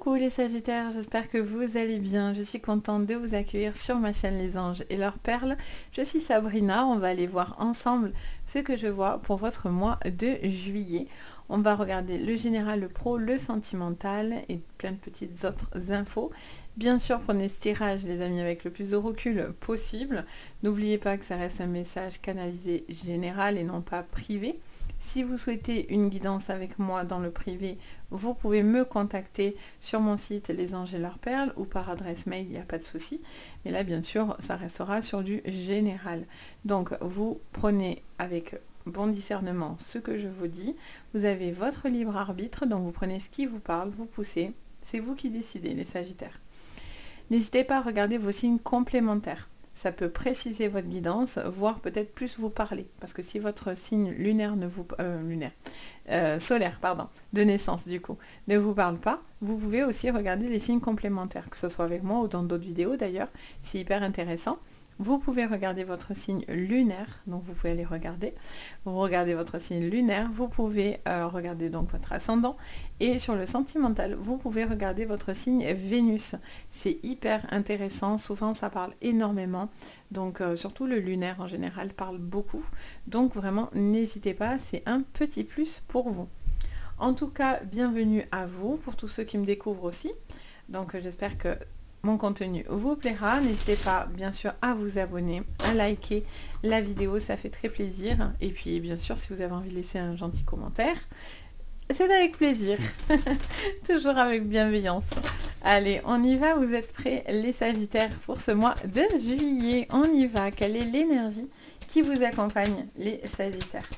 Coucou les Sagittaires, j'espère que vous allez bien. Je suis contente de vous accueillir sur ma chaîne Les Anges et leurs perles. Je suis Sabrina, on va aller voir ensemble ce que je vois pour votre mois de juillet. On va regarder le général, le pro, le sentimental et plein de petites autres infos. Bien sûr, prenez ce tirage les amis avec le plus de recul possible. N'oubliez pas que ça reste un message canalisé général et non pas privé. Si vous souhaitez une guidance avec moi dans le privé, vous pouvez me contacter sur mon site Les Anges et leurs perles ou par adresse mail, il n'y a pas de souci. Mais là, bien sûr, ça restera sur du général. Donc, vous prenez avec bon discernement ce que je vous dis. Vous avez votre libre arbitre, donc vous prenez ce qui vous parle, vous poussez. C'est vous qui décidez, les Sagittaires. N'hésitez pas à regarder vos signes complémentaires. Ça peut préciser votre guidance, voire peut-être plus vous parler. Parce que si votre signe lunaire ne vous... solaire, pardon, de naissance du coup, ne vous parle pas, vous pouvez aussi regarder les signes complémentaires, que ce soit avec moi ou dans d'autres vidéos d'ailleurs, c'est hyper intéressant. Vous pouvez regarder votre signe lunaire, donc vous pouvez aller regarder. Vous regardez votre signe lunaire, vous pouvez regarder donc votre ascendant. Et sur le sentimental, vous pouvez regarder votre signe Vénus. C'est hyper intéressant, souvent ça parle énormément. Donc surtout le lunaire en général parle beaucoup. Donc vraiment, n'hésitez pas, c'est un petit plus pour vous. En tout cas, bienvenue à vous, pour tous ceux qui me découvrent aussi. Donc j'espère que mon contenu vous plaira. N'hésitez pas bien sûr à vous abonner, à liker la vidéo, ça fait très plaisir. Et puis bien sûr si vous avez envie de laisser un gentil commentaire, c'est avec plaisir. Toujours avec bienveillance. Allez, on y va, vous êtes prêts les Sagittaires pour ce mois de juillet. On y va, quelle est l'énergie qui vous accompagne les Sagittaires?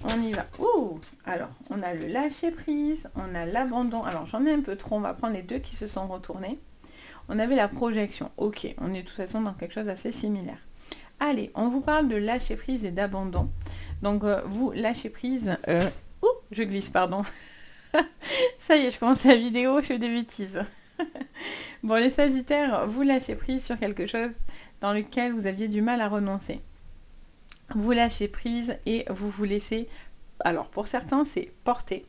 On y va. Ouh! Alors, on a le lâcher prise, on a l'abandon. Alors, j'en ai un peu trop, on va prendre les deux qui se sont retournés. On avait la projection. Ok, on est de toute façon dans quelque chose d'assez similaire. Allez, on vous parle de lâcher prise et d'abandon. Donc, vous lâchez prise... je glisse, pardon. Ça y est, je commence la vidéo, je fais des bêtises. Bon, les Sagittaires, vous lâchez prise sur quelque chose dans lequel vous aviez du mal à renoncer. Vous lâchez prise et vous vous laissez... Alors, pour certains, c'est porter.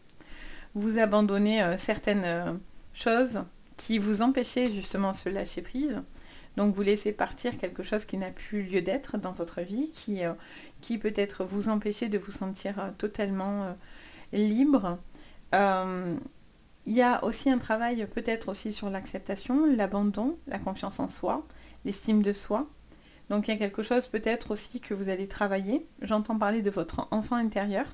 Vous abandonnez certaines choses qui vous empêchaient justement ce lâcher prise. Donc, vous laissez partir quelque chose qui n'a plus lieu d'être dans votre vie, qui peut-être vous empêchait de vous sentir totalement libre. Il y a aussi un travail peut-être aussi sur l'acceptation, l'abandon, la confiance en soi, l'estime de soi. Donc il y a quelque chose peut-être aussi que vous allez travailler. J'entends parler de votre enfant intérieur.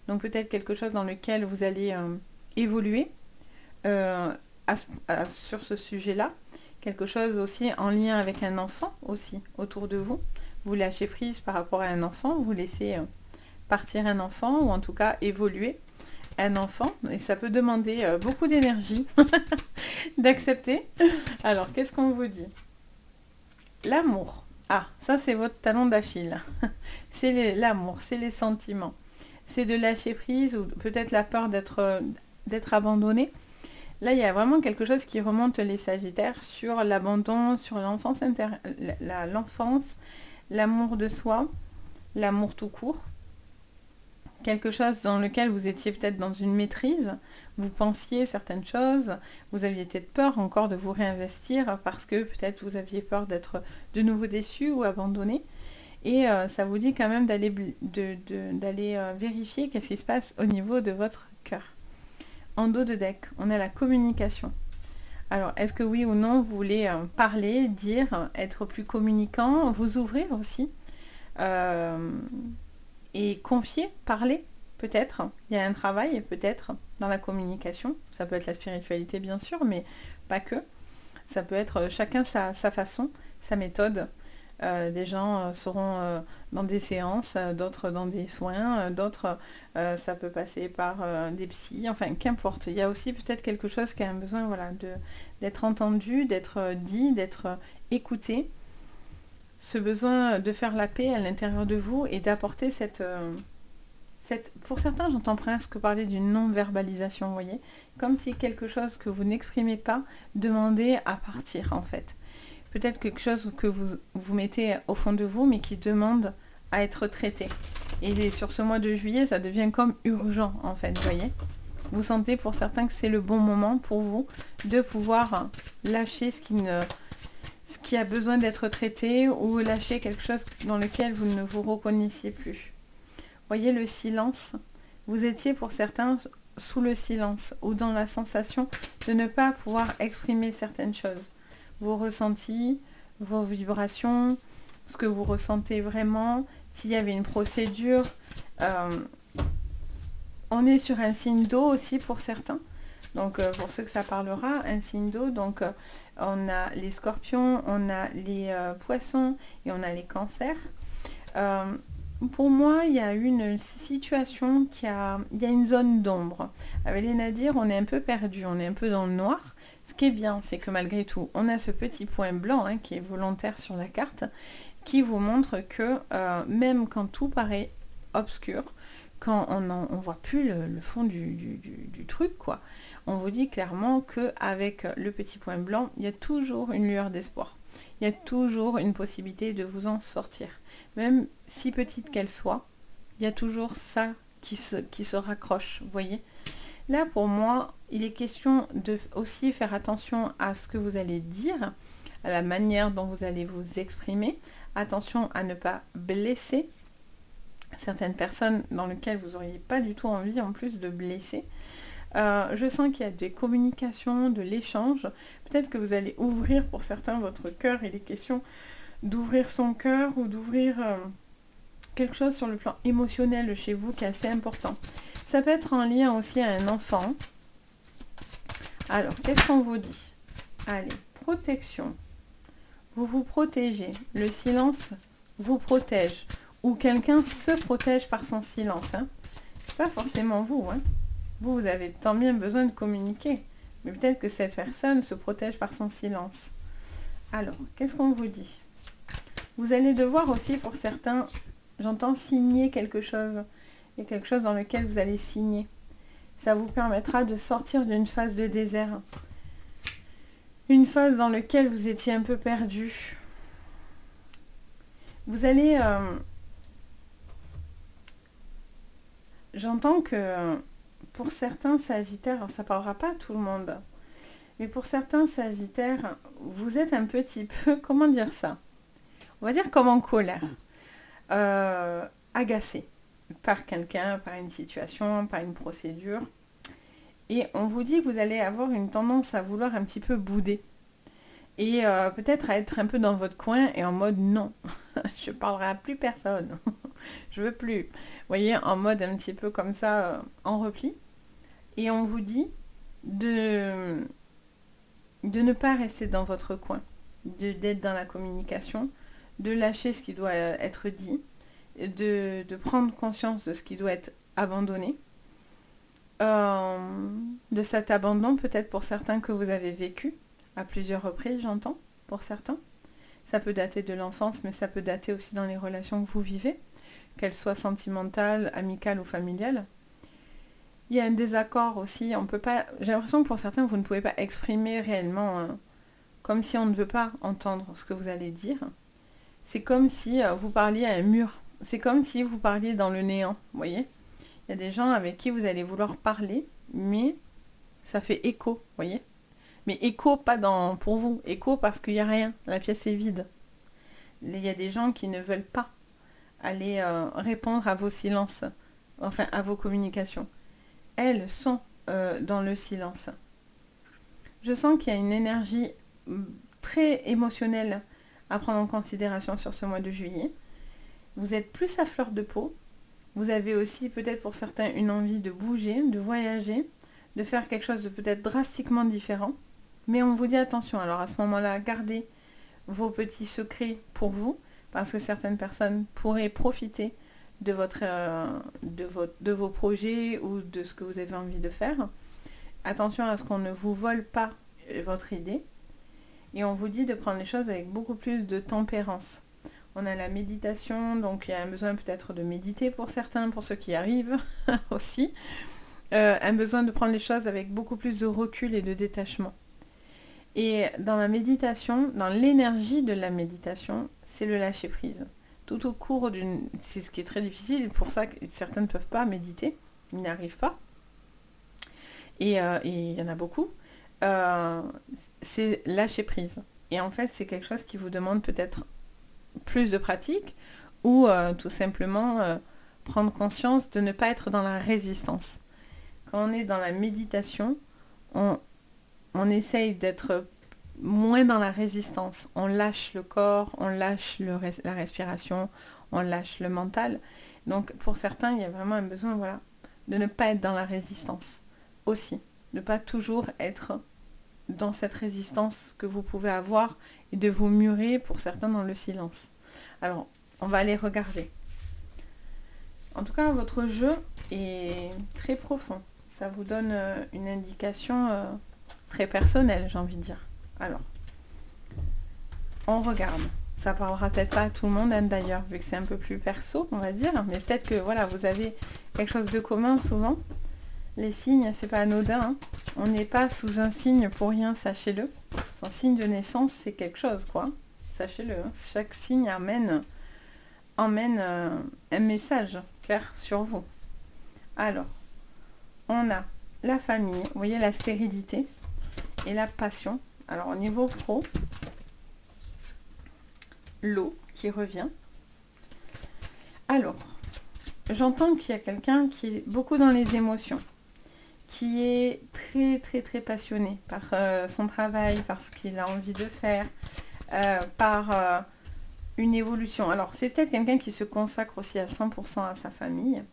Donc peut-être quelque chose dans lequel vous allez évoluer sur ce sujet-là. Quelque chose aussi en lien avec un enfant aussi autour de vous. Vous lâchez prise par rapport à un enfant. Vous laissez partir un enfant ou en tout cas évoluer un enfant. Et ça peut demander beaucoup d'énergie d'accepter. Alors qu'est-ce qu'on vous dit? L'amour. Ah, ça c'est votre talon d'Achille. C'est l'amour, c'est les sentiments. C'est de lâcher prise ou peut-être la peur d'être abandonné. Là, il y a vraiment quelque chose qui remonte les Sagittaires sur l'abandon, sur l'enfance, l'amour de soi, l'amour tout court. Quelque chose dans lequel vous étiez peut-être dans une maîtrise, vous pensiez certaines choses, vous aviez peut-être peur encore de vous réinvestir parce que peut-être vous aviez peur d'être de nouveau déçu ou abandonné. Et ça vous dit quand même d'aller vérifier qu'est-ce qui se passe au niveau de votre cœur. En dos de deck, on a la communication. Alors, est-ce que oui ou non, vous voulez parler, dire, être plus communicant, vous ouvrir aussi et confier, parler, peut-être. Il y a un travail, peut-être, dans la communication. Ça peut être la spiritualité, bien sûr, mais pas que. Ça peut être chacun sa façon, sa méthode. Des gens seront dans des séances, d'autres dans des soins, d'autres, ça peut passer par des psys, enfin, qu'importe. Il y a aussi peut-être quelque chose qui a un besoin voilà, d'être entendu, d'être dit, d'être écouté. Ce besoin de faire la paix à l'intérieur de vous et d'apporter cette... Pour certains, j'entends presque parler d'une non-verbalisation, vous voyez, comme si quelque chose que vous n'exprimez pas demandait à partir, en fait. Peut-être quelque chose que vous mettez au fond de vous, mais qui demande à être traité. Et sur ce mois de juillet, ça devient comme urgent, en fait, vous voyez. Vous sentez pour certains que c'est le bon moment pour vous de pouvoir lâcher ce qui a besoin d'être traité ou lâcher quelque chose dans lequel vous ne vous reconnaissiez plus. Voyez le silence. Vous étiez pour certains sous le silence ou dans la sensation de ne pas pouvoir exprimer certaines choses. Vos ressentis, vos vibrations, ce que vous ressentez vraiment, s'il y avait une procédure. On est sur un signe d'eau aussi pour certains. Donc pour ceux que ça parlera, un signe d'eau. Donc on a les scorpions, on a les poissons et on a les cancers. Pour moi, il y a une situation il y a une zone d'ombre. Avec les Nadir, on est un peu perdu, on est un peu dans le noir. Ce qui est bien, c'est que malgré tout, on a ce petit point blanc qui est volontaire sur la carte, qui vous montre que même quand tout paraît obscur, quand on voit plus le fond du truc, quoi, on vous dit clairement qu'avec le petit point blanc, il y a toujours une lueur d'espoir. Il y a toujours une possibilité de vous en sortir. Même si petite qu'elle soit, il y a toujours ça qui se raccroche, vous voyez. Là, pour moi, il est question de aussi faire attention à ce que vous allez dire, à la manière dont vous allez vous exprimer. Attention à ne pas blesser certaines personnes dans lesquelles vous n'auriez pas du tout envie en plus de blesser. Je sens qu'il y a des communications, de l'échange. Peut-être que vous allez ouvrir pour certains votre cœur. Il est question d'ouvrir son cœur ou d'ouvrir quelque chose sur le plan émotionnel chez vous qui est assez important. Ça peut être en lien aussi à un enfant. Alors, qu'est-ce qu'on vous dit? Allez, protection. Vous vous protégez. Le silence vous protège. Ou quelqu'un se protège par son silence. C'est pas forcément vous. Vous avez tant bien besoin de communiquer. Mais peut-être que cette personne se protège par son silence. Alors, qu'est-ce qu'on vous dit? Vous allez devoir aussi, pour certains, j'entends signer quelque chose. Il y a quelque chose dans lequel vous allez signer. Ça vous permettra de sortir d'une phase de désert. Une phase dans laquelle vous étiez un peu perdu. Vous allez... J'entends que pour certains Sagittaires, ça ne parlera pas à tout le monde, mais pour certains Sagittaires, vous êtes un petit peu, comment dire ça? On va dire comme en colère, agacé par quelqu'un, par une situation, par une procédure. Et on vous dit que vous allez avoir une tendance à vouloir un petit peu bouder. Et peut-être à être un peu dans votre coin et en mode non, je parlerai à plus personne, je veux plus. Vous voyez, en mode un petit peu comme ça, en repli. Et on vous dit de ne pas rester dans votre coin, d'être dans la communication, de lâcher ce qui doit être dit, de prendre conscience de ce qui doit être abandonné. De cet abandon peut-être pour certains que vous avez vécu à plusieurs reprises, j'entends, pour certains. Ça peut dater de l'enfance, mais ça peut dater aussi dans les relations que vous vivez, qu'elles soient sentimentales, amicales ou familiales. Il y a un désaccord aussi, on peut pas... J'ai l'impression que pour certains, vous ne pouvez pas exprimer réellement, comme si on ne veut pas entendre ce que vous allez dire. C'est comme si vous parliez à un mur. C'est comme si vous parliez dans le néant, vous voyez. Il y a des gens avec qui vous allez vouloir parler, mais ça fait écho, vous voyez. Mais écho pas pour vous, écho parce qu'il n'y a rien, la pièce est vide. Il y a des gens qui ne veulent pas aller répondre à vos silences, enfin à vos communications. Elles sont dans le silence. Je sens qu'il y a une énergie très émotionnelle à prendre en considération sur ce mois de juillet. Vous êtes plus à fleur de peau. Vous avez aussi peut-être pour certains une envie de bouger, de voyager, de faire quelque chose de peut-être drastiquement différent. Mais on vous dit attention, alors à ce moment-là, gardez vos petits secrets pour vous, parce que certaines personnes pourraient profiter de vos projets ou de ce que vous avez envie de faire. Attention à ce qu'on ne vous vole pas votre idée. Et on vous dit de prendre les choses avec beaucoup plus de tempérance. On a la méditation, donc il y a un besoin peut-être de méditer pour certains, pour ceux qui arrivent aussi. Un besoin de prendre les choses avec beaucoup plus de recul et de détachement. Et dans la méditation, dans l'énergie de la méditation, c'est le lâcher-prise. Tout au cours c'est ce qui est très difficile, et pour ça que certains ne peuvent pas méditer, ils n'y arrivent pas. et il y en a beaucoup, c'est lâcher prise. Et en fait, c'est quelque chose qui vous demande peut-être plus de pratique ou tout simplement prendre conscience de ne pas être dans la résistance. Quand on est dans la méditation, on essaye d'être moins dans la résistance. On lâche le corps, on lâche la respiration, on lâche le mental. Donc pour certains, il y a vraiment un besoin, voilà, de ne pas être dans la résistance aussi. De ne pas toujours être dans cette résistance que vous pouvez avoir et de vous murer pour certains dans le silence. Alors, on va aller regarder. En tout cas, votre jeu est très profond. Ça vous donne une indication très personnelle, j'ai envie de dire. Alors, on regarde. Ça parlera peut-être pas à tout le monde, hein, d'ailleurs, vu que c'est un peu plus perso, on va dire. Mais peut-être que voilà, vous avez quelque chose de commun souvent. Les signes, c'est pas anodin. Hein. On n'est pas sous un signe pour rien, sachez-le. Son signe de naissance, c'est quelque chose, quoi. Sachez-le. Hein. Chaque signe emmène un message clair sur vous. Alors, on a la famille, vous voyez la stérilité et la passion. Alors, au niveau pro, l'eau qui revient. Alors, j'entends qu'il y a quelqu'un qui est beaucoup dans les émotions, qui est très très très passionné par son travail, par ce qu'il a envie de faire, par une évolution. Alors c'est peut-être quelqu'un qui se consacre aussi à 100% à sa famille.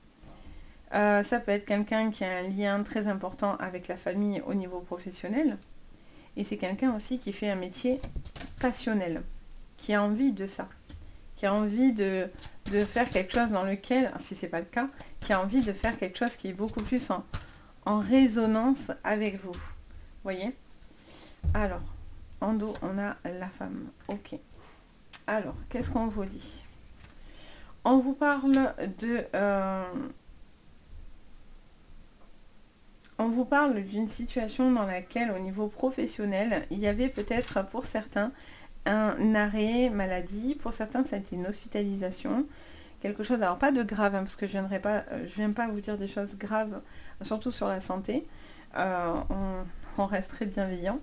Ça peut être quelqu'un qui a un lien très important avec la famille au niveau professionnel. Et c'est quelqu'un aussi qui fait un métier passionnel, qui a envie de ça, qui a envie de faire quelque chose dans lequel, si c'est pas le cas, qui a envie de faire quelque chose qui est beaucoup plus en résonance avec vous. Voyez? Alors, en dos, on a la femme. Ok. Alors, qu'est-ce qu'on vous dit? On vous parle de... on vous parle d'une situation dans laquelle, au niveau professionnel, il y avait peut-être pour certains un arrêt maladie, pour certains ça a été une hospitalisation, quelque chose, alors pas de grave, hein, parce que je viens pas vous dire des choses graves, surtout sur la santé, on reste très bienveillant,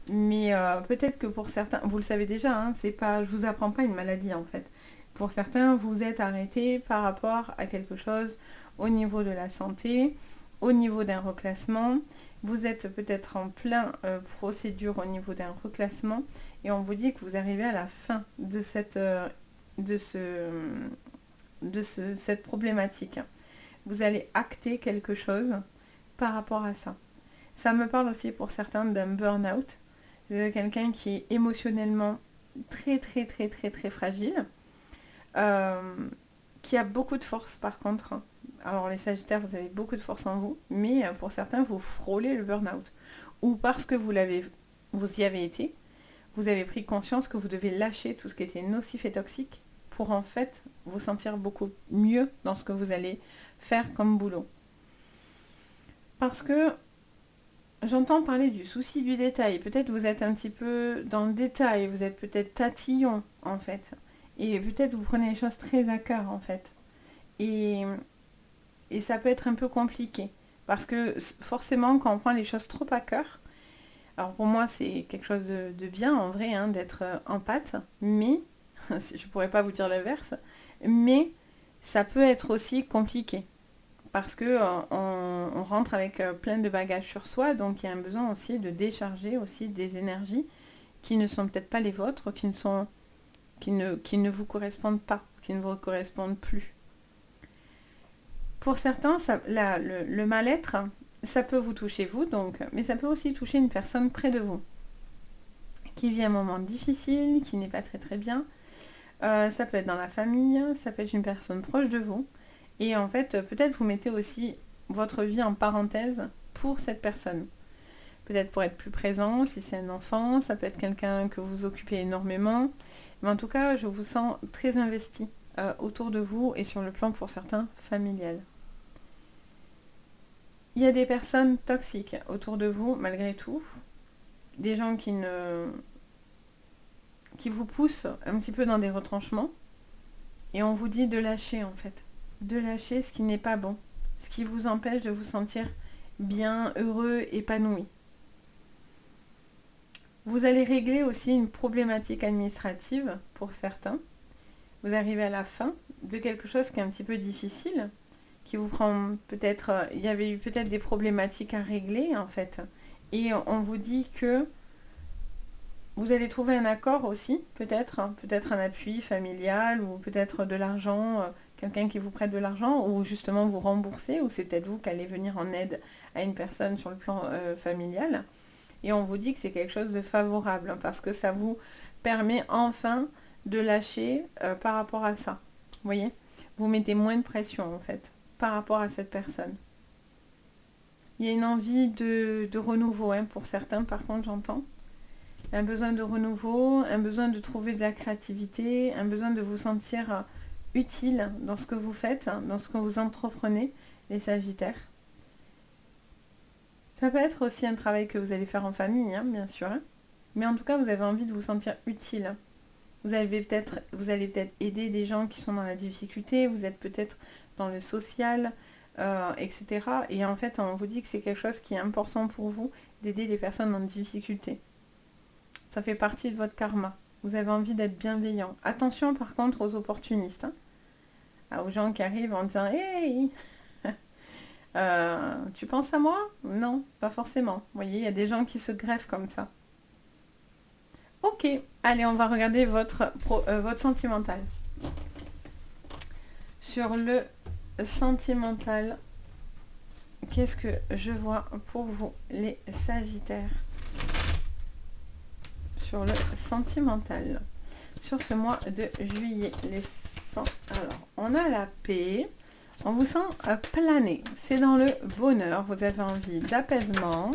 mais peut-être que pour certains, vous le savez déjà, hein, c'est pas, je vous apprends pas une maladie en fait. Pour certains, vous êtes arrêté par rapport à quelque chose au niveau de la santé, au niveau d'un reclassement. Vous êtes peut-être en plein procédure au niveau d'un reclassement et on vous dit que vous arrivez à la fin de cette problématique. Vous allez acter quelque chose par rapport à ça. Ça me parle aussi pour certains d'un burn-out, de quelqu'un qui est émotionnellement très très très très très fragile, qui a beaucoup de force par contre. Alors les Sagittaires, vous avez beaucoup de force en vous, mais pour certains, vous frôlez le burn-out. Ou parce que vous y avez été, vous avez pris conscience que vous devez lâcher tout ce qui était nocif et toxique pour en fait vous sentir beaucoup mieux dans ce que vous allez faire comme boulot. Parce que j'entends parler du souci du détail. Peut-être vous êtes un petit peu dans le détail, vous êtes peut-être tatillon en fait. Et peut-être vous prenez les choses très à cœur en fait. Et ça peut être un peu compliqué. Parce que forcément, quand on prend les choses trop à cœur, alors pour moi c'est quelque chose de bien en vrai, hein, d'être empathe, mais, je pourrais pas vous dire l'inverse, mais ça peut être aussi compliqué. Parce que on rentre avec plein de bagages sur soi, donc il y a un besoin aussi de décharger aussi des énergies qui ne sont peut-être pas les vôtres, qui ne vous correspondent pas, qui ne vous correspondent plus. Pour certains, le mal-être, ça peut vous toucher vous, donc, mais ça peut aussi toucher une personne près de vous, qui vit un moment difficile, qui n'est pas très très bien. Ça peut être dans la famille, ça peut être une personne proche de vous. Et en fait, peut-être vous mettez aussi votre vie en parenthèse pour cette personne. Peut-être pour être plus présent, si c'est un enfant, ça peut être quelqu'un que vous occupez énormément. Mais en tout cas, je vous sens très investi autour de vous et sur le plan pour certains familial. Il y a des personnes toxiques autour de vous, malgré tout. Des gens qui vous poussent un petit peu dans des retranchements. Et on vous dit de lâcher en fait. De lâcher ce qui n'est pas bon. Ce qui vous empêche de vous sentir bien, heureux, épanoui. Vous allez régler aussi une problématique administrative pour certains. Vous arrivez à la fin de quelque chose qui est un petit peu difficile, qui vous prend peut-être, il y avait eu peut-être des problématiques à régler en fait. Et on vous dit que vous allez trouver un accord aussi, peut-être un appui familial ou peut-être de l'argent, quelqu'un qui vous prête de l'argent ou justement vous rembourser ou c'est peut-être vous qui allez venir en aide à une personne sur le plan familial. Et on vous dit que c'est quelque chose de favorable hein, parce que ça vous permet enfin de lâcher par rapport à ça. Vous voyez? Vous mettez moins de pression en fait par rapport à cette personne. Il y a une envie de renouveau hein, pour certains par contre j'entends. Un besoin de renouveau, un besoin de trouver de la créativité, un besoin de vous sentir utile dans ce que vous faites, dans ce que vous entreprenez, les Sagittaires. Ça peut être aussi un travail que vous allez faire en famille, hein, bien sûr. Hein. Mais en tout cas, vous avez envie de vous sentir utile. Vous allez peut-être aider des gens qui sont dans la difficulté, vous êtes peut-être dans le social, etc. Et en fait, on vous dit que c'est quelque chose qui est important pour vous, d'aider les personnes en difficulté. Ça fait partie de votre karma. Vous avez envie d'être bienveillant. Attention par contre aux opportunistes. Hein. Aux gens qui arrivent en disant « Hey tu penses à moi ?» Non, pas forcément. Vous voyez, il y a des gens qui se greffent comme ça. Ok, allez, on va regarder votre sentimental. Sur le sentimental, qu'est-ce que je vois pour vous, les Sagittaires ? Sur le sentimental, sur ce mois de juillet, alors on a la paix, on vous sent planer, c'est dans le bonheur, vous avez envie d'apaisement,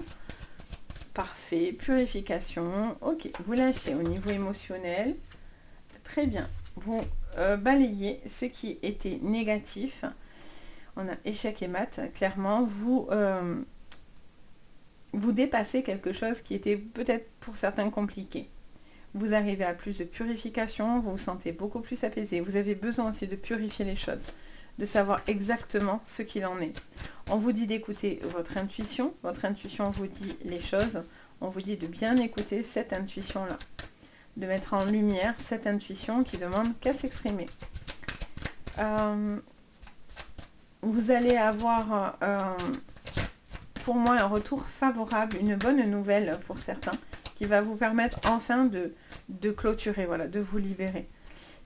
parfait, purification, ok, vous lâchez au niveau émotionnel, très bien, vous balayez ce qui était négatif, on a échec et mat, clairement, vous dépassez quelque chose qui était peut-être pour certains compliqué. Vous arrivez à plus de purification, vous vous sentez beaucoup plus apaisé. Vous avez besoin aussi de purifier les choses, de savoir exactement ce qu'il en est. On vous dit d'écouter votre intuition vous dit les choses. On vous dit de bien écouter cette intuition-là, de mettre en lumière cette intuition qui demande qu'à s'exprimer. Vous allez avoir... pour moi, un retour favorable, une bonne nouvelle pour certains, qui va vous permettre enfin de clôturer, voilà, de vous libérer.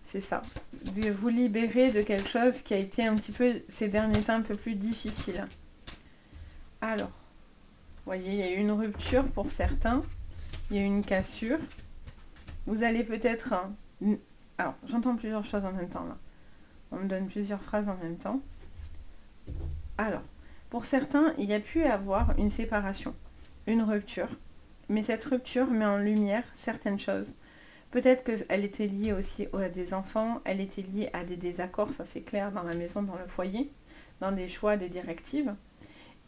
C'est ça, de vous libérer de quelque chose qui a été un petit peu, ces derniers temps, un peu plus difficile. Alors, vous voyez, il y a eu une rupture pour certains, il y a eu une cassure. Vous allez peut-être... alors, j'entends plusieurs choses en même temps, là. On me donne plusieurs phrases en même temps. Alors, pour certains, il y a pu avoir une séparation, une rupture. Mais cette rupture met en lumière certaines choses. Peut-être qu'elle était liée aussi à des enfants, elle était liée à des désaccords, ça c'est clair, dans la maison, dans le foyer, dans des choix, des directives,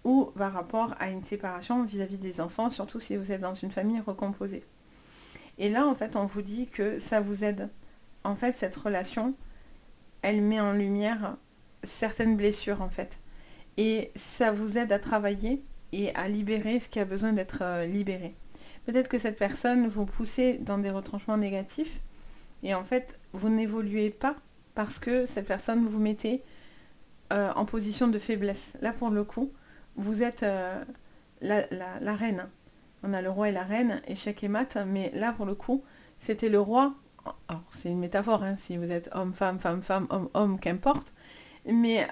ou par rapport à une séparation vis-à-vis des enfants, surtout si vous êtes dans une famille recomposée. Et là, en fait, on vous dit que ça vous aide. En fait, cette relation, elle met en lumière certaines blessures, en fait. Et ça vous aide à travailler et à libérer ce qui a besoin d'être libéré. Peut-être que cette personne vous poussait dans des retranchements négatifs et en fait, vous n'évoluez pas parce que cette personne vous mettait en position de faiblesse. Là, pour le coup, vous êtes la reine. On a le roi et la reine, échec et mat, mais là, pour le coup, c'était le roi. Alors, c'est une métaphore, hein, si vous êtes homme, femme, femme, femme, homme, homme, qu'importe. Mais...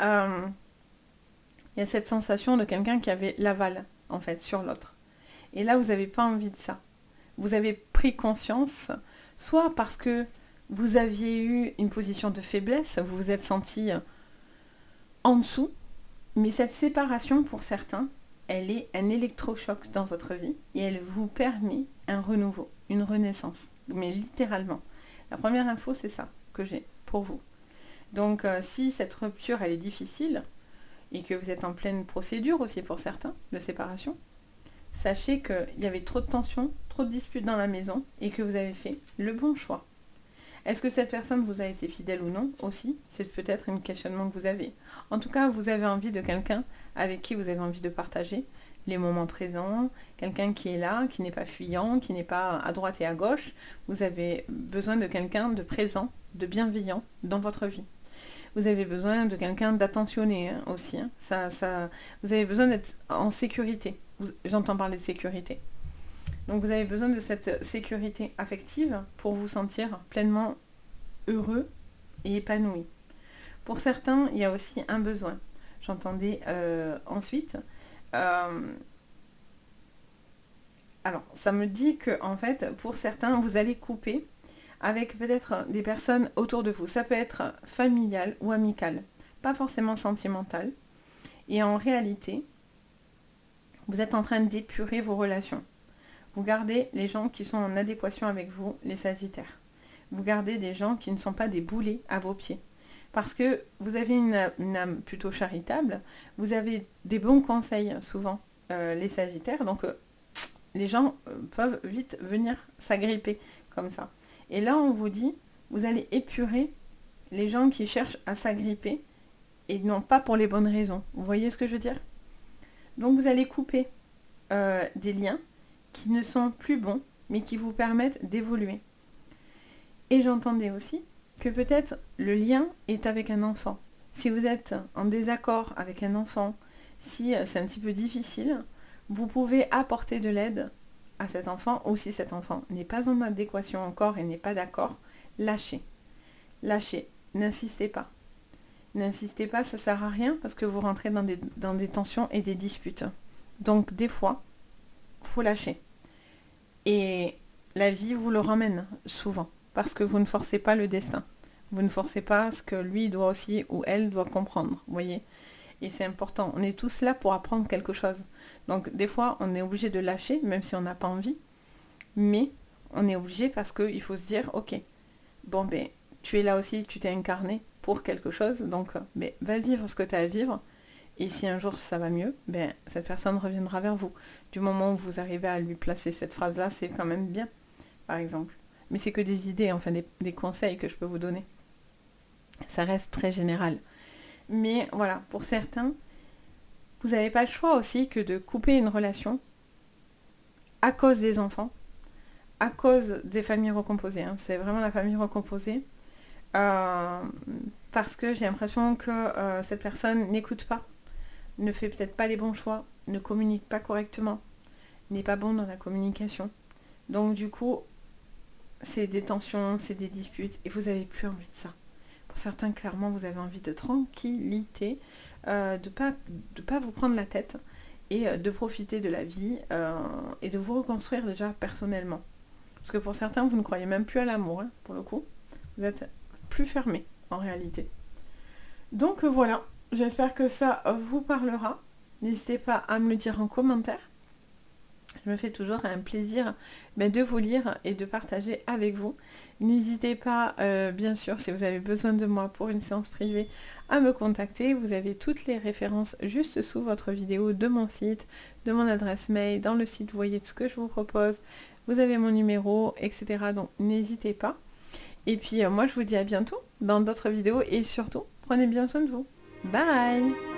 il y a cette sensation de quelqu'un qui avait l'aval, en fait, sur l'autre. Et là, vous n'avez pas envie de ça. Vous avez pris conscience, soit parce que vous aviez eu une position de faiblesse, vous vous êtes senti en dessous, mais cette séparation, pour certains, elle est un électrochoc dans votre vie et elle vous permet un renouveau, une renaissance, mais littéralement. La première info, c'est ça que j'ai pour vous. Donc, si cette rupture, elle est difficile, et que vous êtes en pleine procédure aussi pour certains de séparation, sachez qu'il y avait trop de tensions, trop de disputes dans la maison et que vous avez fait le bon choix. Est-ce que cette personne vous a été fidèle ou non aussi? C'est peut-être un questionnement que vous avez. En tout cas, vous avez envie de quelqu'un avec qui vous avez envie de partager les moments présents, quelqu'un qui est là, qui n'est pas fuyant, qui n'est pas à droite et à gauche. Vous avez besoin de quelqu'un de présent, de bienveillant dans votre vie. Vous avez besoin de quelqu'un d'attentionné aussi. Vous avez besoin d'être en sécurité. J'entends parler de sécurité. Donc vous avez besoin de cette sécurité affective pour vous sentir pleinement heureux et épanoui. Pour certains, il y a aussi un besoin. J'entendais ensuite. Alors, ça me dit que en fait, pour certains, vous allez couper avec peut-être des personnes autour de vous. Ça peut être familial ou amical, pas forcément sentimental. Et en réalité, vous êtes en train d'épurer vos relations. Vous gardez les gens qui sont en adéquation avec vous, les Sagittaires. Vous gardez des gens qui ne sont pas des boulets à vos pieds. Parce que vous avez une âme plutôt charitable, vous avez des bons conseils souvent, les Sagittaires, donc les gens peuvent vite venir s'agripper comme ça. Et là, on vous dit, vous allez épurer les gens qui cherchent à s'agripper et non pas pour les bonnes raisons. Vous voyez ce que je veux dire? Donc vous allez couper des liens qui ne sont plus bons, mais qui vous permettent d'évoluer. Et j'entendais aussi que peut-être le lien est avec un enfant. Si vous êtes en désaccord avec un enfant, si c'est un petit peu difficile, vous pouvez apporter de l'aide à cet enfant, ou si cet enfant n'est pas en adéquation encore et n'est pas d'accord, lâchez. Lâchez, n'insistez pas. N'insistez pas, ça ne sert à rien parce que vous rentrez dans des tensions et des disputes. Donc des fois, il faut lâcher. Et la vie vous le ramène souvent parce que vous ne forcez pas le destin. Vous ne forcez pas ce que lui doit aussi ou elle doit comprendre, vous voyez. Et c'est important. On est tous là pour apprendre quelque chose. Donc des fois, on est obligé de lâcher, même si on n'a pas envie. Mais on est obligé parce qu'il faut se dire, ok, bon ben, tu es là aussi, tu t'es incarné pour quelque chose, donc ben, va vivre ce que tu as à vivre. Et si un jour ça va mieux, ben, cette personne reviendra vers vous. Du moment où vous arrivez à lui placer cette phrase-là, c'est quand même bien, par exemple. Mais c'est que des idées, enfin des conseils que je peux vous donner. Ça reste très général. Mais voilà, pour certains, vous n'avez pas le choix aussi que de couper une relation à cause des enfants, à cause des familles recomposées. Hein. C'est vraiment la famille recomposée. Parce que j'ai l'impression que cette personne n'écoute pas, ne fait peut-être pas les bons choix, ne communique pas correctement, n'est pas bon dans la communication. Donc du coup, c'est des tensions, c'est des disputes, et vous n'avez plus envie de ça. Pour certains, clairement, vous avez envie de tranquillité, de pas vous prendre la tête, et de profiter de la vie, et de vous reconstruire déjà personnellement. Parce que pour certains, vous ne croyez même plus à l'amour, hein, pour le coup. Vous êtes plus fermé, en réalité. Donc voilà, j'espère que ça vous parlera. N'hésitez pas à me le dire en commentaire. Je me fais toujours un plaisir de vous lire et de partager avec vous. N'hésitez pas, bien sûr, si vous avez besoin de moi pour une séance privée, à me contacter. Vous avez toutes les références juste sous votre vidéo de mon site, de mon adresse mail, dans le site, vous voyez tout ce que je vous propose. Vous avez mon numéro, etc. Donc n'hésitez pas. Et puis moi, je vous dis à bientôt dans d'autres vidéos et surtout, prenez bien soin de vous. Bye!